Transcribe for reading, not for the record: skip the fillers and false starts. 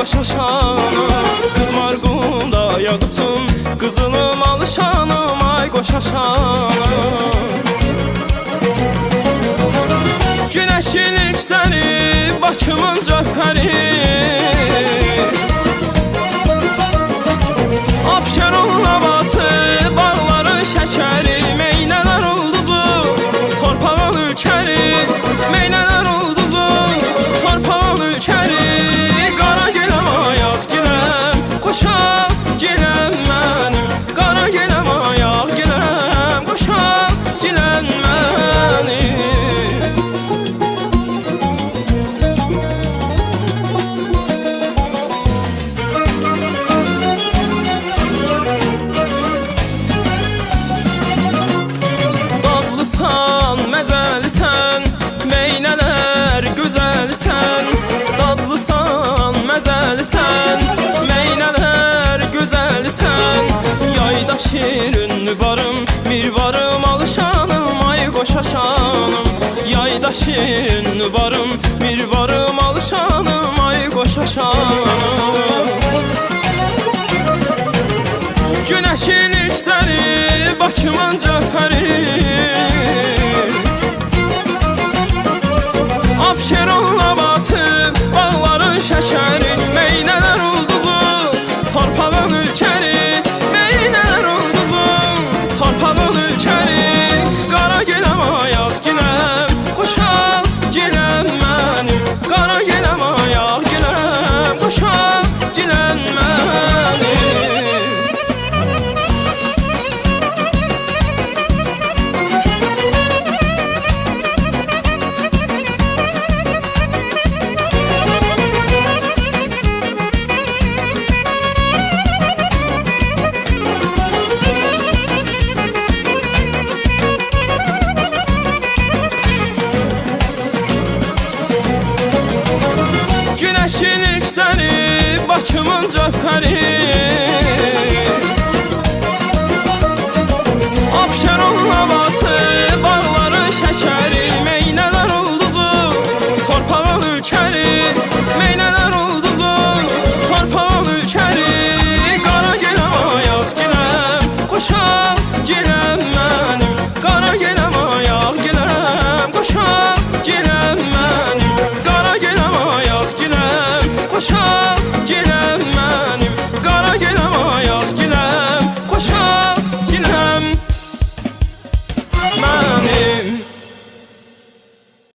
qoşaşanım. Qız marqumda yaqutum, qızılım alışanım, ay qoşaşanım. Güneşin yüksəri, Bakımın cöfəri, Abşeronla batı, bağların şəkəri, meynələr ulduzu, torpağın ülkəri, meynələr ulduzu, torpağın ülkəri. Qara geləm ayaq geləm, qoşaq geləm mənim, qara geləm ayaq geləm, qoşaq geləm mənim. Dadlısan, məzəlisən, meynələr gözəlisən. Dadlısan, məzəlisən, meynələr gözəlisən. Yayda şirin nübarım, mirvarım alışanım, ay qoşaşanım. Yayda şirin nübarım, mirvarım alışanım, ay qoşaşanım. Güneşin yüksəri, Bakımın cöfəri, Abşeronla batı, bağların şəkəri, meynələr ulduzu, torpağın ülkəri, meynələr ulduzu, torpağın ülkəri. Qara geləm ayaq geləm, qoşaq geləm mənim, qara geləm ayaq geləm, qoşaq geləm mənim. Güneşin yüksəri, Bakımın cöfəri,